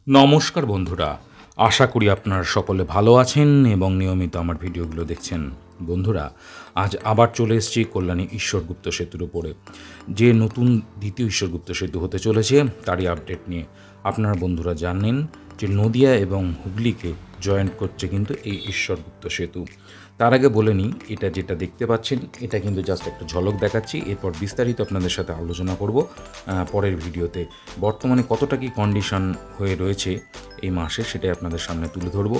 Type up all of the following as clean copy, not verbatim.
নমস্কার বন্ধুরা, আশা করি আপনারা সকলে ভালো আছেন এবং নিয়মিত আমার ভিডিওগুলো দেখছেন। বন্ধুরা, আজ আবার চলে এসেছি কল্যাণী ঈশ্বরগুপ্ত সেতুর উপরে, যে নতুন দ্বিতীয় ঈশ্বরগুপ্ত সেতু হতে চলেছে তারই আপডেট নিয়ে। আপনারা বন্ধুরা জানেন যে নদিয়া এবং হুগলিকে জয়েন্ট করছে কিন্তু এই ঈশ্বরগুপ্ত সেতু। তার আগে বলে নিই, এটা যেটা দেখতে পাচ্ছেন এটা কিন্তু জাস্ট একটা ঝলক দেখাচ্ছি, এরপর বিস্তারিত আপনাদের সাথে আলোচনা করব পরের ভিডিওতে। বর্তমানে কতটা কি কন্ডিশন হয়ে রয়েছে এই মাসে সেটাই আপনাদের সামনে তুলে ধরব।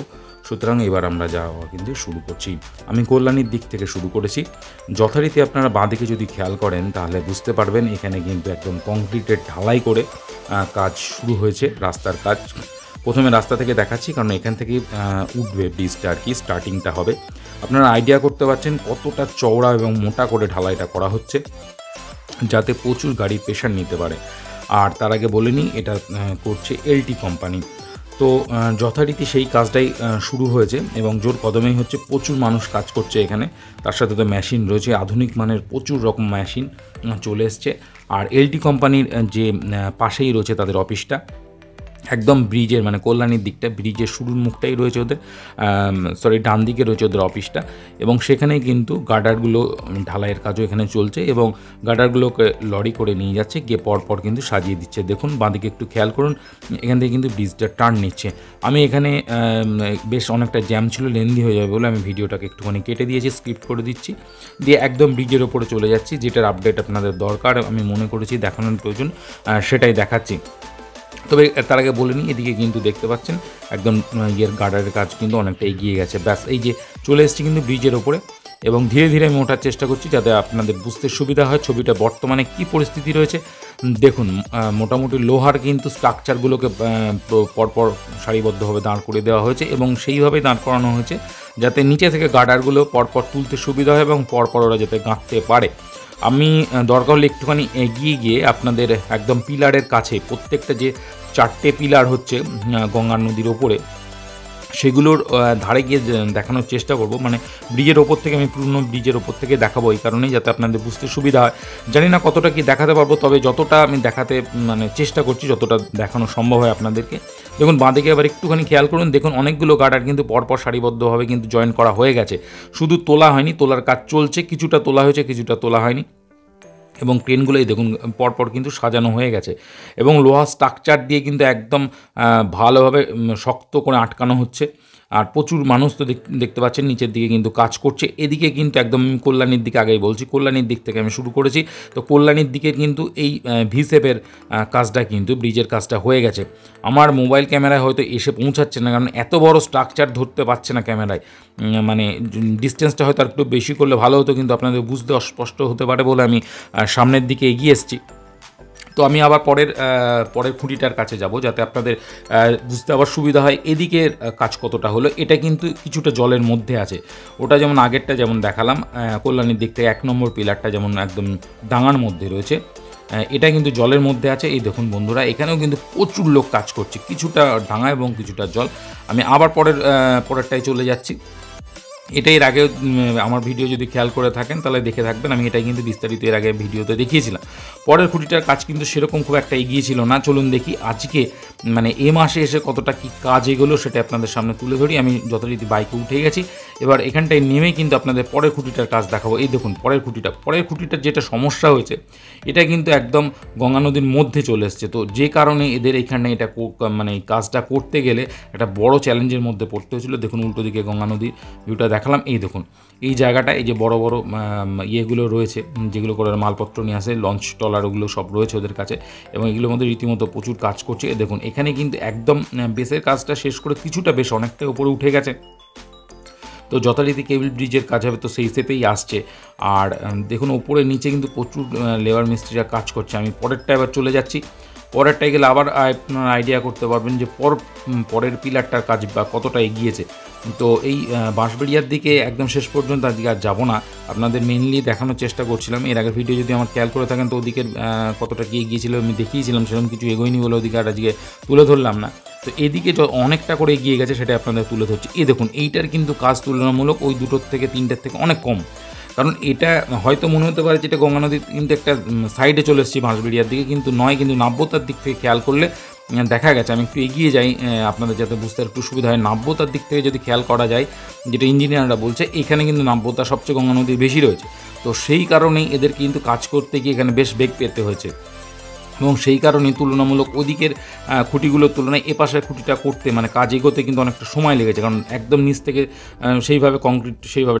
সুতরাং এবার আমরা যাওয়া কিন্তু শুরু করছি। আমি কল্যাণীর দিক থেকে শুরু করেছি। যথারীতি আপনারা বাঁদিকে যদি খেয়াল করেন তাহলে বুঝতে পারবেন এখানে কিন্তু একদম কংক্রিটের ঢালাই করে কাজ শুরু হয়েছে, রাস্তার কাজ। প্রথমে রাস্তা থেকে দেখাচ্ছি, কারণ এখান থেকে উঠবে ব্রিজটা আর কি, স্টার্টিংটা হবে। আপনারা আইডিয়া করতে পারছেন কতটা চওড়া এবং মোটা করে ঢালাইটা করা হচ্ছে, যাতে প্রচুর গাড়ি প্রেশার নিতে পারে। আর তার আগে বলে নিই, এটা করছে এলটি কোম্পানি। তো যথারীতি সেই কাজটাই শুরু হয়েছে এবং জোর কদমেই হচ্ছে। প্রচুর মানুষ কাজ করছে এখানে, তার সাথে তো মেশিন রয়েছে, আধুনিক মানের প্রচুর রকম মেশিন চলে এসছে। আর এলটি কোম্পানির যে পাশেই রয়েছে তাদের অফিসটা, একদম ব্রিজের মানে কল্যাণীর দিকটা, ব্রিজের শুরুর মুখটাই রয়েছে ওদের, ডান দিকে রয়েছে ওদের অফিসটা। এবং সেখানেই কিন্তু গার্ডারগুলো ঢালাইয়ের কাজও এখানে চলছে এবং গার্ডারগুলোকে লরি করে নিয়ে যাচ্ছে, গিয়ে পরপর কিন্তু সাজিয়ে দিচ্ছে। দেখুন বাঁদিকে একটু খেয়াল করুন, এখান থেকে কিন্তু ব্রিজটা টার্ন নিচ্ছে। আমি এখানে বেশ অনেকটা জ্যাম ছিল, লেন্দি হয়ে যাবে বলে আমি ভিডিওটাকে একটুখানি কেটে দিয়েছি, স্ক্রিপ্ট করে দিচ্ছি, দিয়ে একদম ব্রিজের ওপরে চলে যাচ্ছি। যেটার আপডেট আপনাদের দরকার আমি মনে করেছি দেখানোর প্রয়োজন, সেটাই দেখাচ্ছি। তবে তার আগে বলে নিই, এদিকে কিন্তু দেখতে পাচ্ছেন একদম গার্ডারের কাজ কিন্তু অনেকটা এগিয়ে গেছে। ব্যাস এই যে চলে এসেছি কিন্তু ব্রিজের ওপরে, এবং ধীরে ধীরে আমি ওঠার চেষ্টা করছি যাতে আপনাদের বুঝতে সুবিধা হয় ছবিটা বর্তমানে কী পরিস্থিতি রয়েছে। দেখুন মোটামুটি লোহার কিন্তু স্ট্রাকচারগুলোকে পরপর সারিবদ্ধভাবে দাঁড় করে দেওয়া হয়েছে এবং সেইভাবেই দাঁড় করানো হয়েছে যাতে নিচে থেকে গার্ডারগুলো পরপর তুলতে সুবিধা হয় এবং পরপর ওরা যাতে গাঁথতে পারে। আমি দরকার হলে একটুখানি এগিয়ে গিয়ে আপনাদের একদম পিলারের কাছে, প্রত্যেকটা যে 4টে পিলার হচ্ছে গঙ্গা নদীর ওপরে, সেগুলোর ধারে গিয়ে দেখানোর চেষ্টা করব। মানে ব্রিজের ওপর থেকে, আমি পুরনো ব্রিজের ওপর থেকে দেখাবো এই কারণেই যাতে আপনাদের বুঝতে সুবিধা হয়। জানি না কতটা কি দেখাতে পারবো, তবে যতটা আমি দেখাতে চেষ্টা করছি, যতটা দেখানো সম্ভব হয় আপনাদেরকে। দেখুন বাঁদিকে আবার একটুখানি খেয়াল করুন, দেখুন অনেকগুলো গার্ডার কিন্তু পরপর সারিবদ্ধভাবে কিন্তু জয়েন করা হয়ে গেছে। শুধু তোলা হয়নি, তোলার কাজ চলছে, কিছুটা তোলা হয়েছে, কিছুটা তোলা হয়নি। এবং ক্রেনগুলোই দেখুন পরপর কিন্তু সাজানো হয়ে গেছে এবং লোহা স্ট্রাকচার দিয়ে কিন্তু একদম ভালোভাবে শক্ত করে আটকানো হচ্ছে। আর প্রচুর মানুষ তো দেখতে পাচ্ছেন নিচের দিকে কিন্তু কাজ করছে। এদিকে কিন্তু একদম কল্যাণীর দিকে আগেই বলছি, কল্যাণীর দিক থেকে আমি শুরু করেছি। তো কল্যাণীর দিকে কিন্তু এই ভিসেপের কাজটা কিন্তু ব্রিজের কাজটা হয়ে গেছে। আমার মোবাইল ক্যামেরায় হয়তো এসে পৌঁছাচ্ছে না, কারণ এত বড় স্ট্রাকচার ধরতে পারছে না ক্যামেরায়। মানে ডিস্টেন্সটা হয়তো আর একটু বেশি করলে ভালো হতো, কিন্তু আপনাদের বুঝতে অস্পষ্ট হতে পারে বলে আমি সামনের দিকে এগিয়ে এসেছি। তো আমি আবার পরের খুঁটিটার কাছে যাব যাতে আপনাদের বুঝতে আবার সুবিধা হয় এদিকের কাজ কতটা হলো। এটা কিন্তু কিছুটা জলের মধ্যে আছে, ওটা যেমন আগেরটা যেমন দেখালাম কল্যাণীর দিক থেকে 1 নম্বর পিলারটা যেমন একদম ডাঙার মধ্যে রয়েছে, এটা কিন্তু জলের মধ্যে আছে। এই দেখুন বন্ধুরা, এখানেও কিন্তু প্রচুর লোক কাজ করছে, কিছুটা ডাঙা এবং কিছুটা জল। আমি আবার পরেরটায় চলে যাচ্ছি। এটাই এর আগে আমার ভিডিও যদি খেয়াল করে থাকেন তাহলে দেখে থাকবেন, আমি এটাই কিন্তু বিস্তারিত এর আগে ভিডিওতে দেখিয়েছিলাম। পরের খুঁটিটার কাজ কিন্তু সেরকম খুব একটা এগিয়ে ছিল না। চলুন দেখি আজকে মানে এ মাসে এসে কতটা কী কাজ এগোলো সেটা আপনাদের সামনে তুলে ধরি। আমি যথারীতি বাইকে উঠে গেছি, এবার এখানটায় নেমেই কিন্তু আপনাদের পরের খুঁটিটার কাজ দেখাবো। এই দেখুন পরের খুঁটিটার যেটা সমস্যা হয়েছে, এটা কিন্তু একদম গঙ্গা নদীর মধ্যে চলে এসছে। তো যে কারণে এদের এখানে এটা মানে এই কাজটা করতে গেলে একটা বড় চ্যালেঞ্জের মধ্যে পড়তে হয়েছিল। দেখুন উল্টো দিকে গঙ্গা নদীর ভিউটা দেখালাম। এই দেখুন এই জায়গাটা, এই যে বড় বড় ইয়েগুলো রয়েছে যেগুলো করে মালপত্র নিয়ে আসে, লঞ্চ ট্রলার, ওগুলো সব রয়েছে ওদের কাছে এবং এগুলোর মধ্যে রীতিমতো প্রচুর কাজ করছে। দেখুন এখানে কিন্তু একদম বেসের কাজটা শেষ করে কিছুটা বেশ অনেকটাই উপরে উঠে গেছে। তো যথারীতি কেবল ব্রিজের কাজ হবে, তো সেই হিসেবেই আসছে। আর দেখুন ওপরে নিচে কিন্তু প্রচুর লেবার মিস্ত্রিরা কাজ করছে। আমি পরেরটা এবার চলে যাচ্ছি। পরেরটায় গেলে আবার আপনারা আইডিয়া করতে পারবেন যে পরের পিলারটার কাজ বা কতটা এগিয়েছে। তো এই বাঁশবেড়িয়ার দিকে একদম শেষ পর্যন্ত আজকে আর যাবো না, আপনাদের মেনলি দেখানোর চেষ্টা করছিলাম। এর আগের ভিডিও যদি আমার খেয়াল করে থাকেন তো ওদিকের কতটা কি এগিয়েছিল আমি দেখিয়েছিলাম, সেরকম কিছু এগোয়নি বলে ওদিকে আর আজকে তুলে ধরলাম না। তো এদিকে অনেকটা করে এগিয়ে গেছে, সেটা আপনাদের তুলে ধরছি। এই দেখুন এইটার কিন্তু কাজ তুলনামূলক ওই 2টোর থেকে 3টের থেকে অনেক কম, কারণ এটা হয়তো মনে হতে পারে যে এটা গঙ্গা নদীর কিন্তু একটা সাইডে চলে এসেছি বাঁশবেড়িয়ার দিকে, কিন্তু নয়। কিন্তু নাব্যতার দিক থেকে খেয়াল করলে দেখা গেছে, আমি একটু এগিয়ে যাই আপনাদের যাতে বুঝতে একটু সুবিধা হয়। নাব্যতার দিক থেকে যদি খেয়াল করা যায়, যেটা ইঞ্জিনিয়াররা বলছে, এখানে কিন্তু নাব্যতা সবচেয়ে গঙ্গা নদীর বেশি রয়েছে। তো সেই কারণেই এদের কিন্তু কাজ করতে গিয়ে এখানে বেশ বেগ পেতে হয়েছে এবং সেই কারণেই তুলনামূলক ওদিকের খুঁটিগুলোর তুলনায় এপাশের খুঁটিটা করতে, মানে কাজ এগোতে কিন্তু অনেকটা সময় লেগেছে, কারণ একদম নিচ থেকে সেইভাবে কংক্রিট সেইভাবে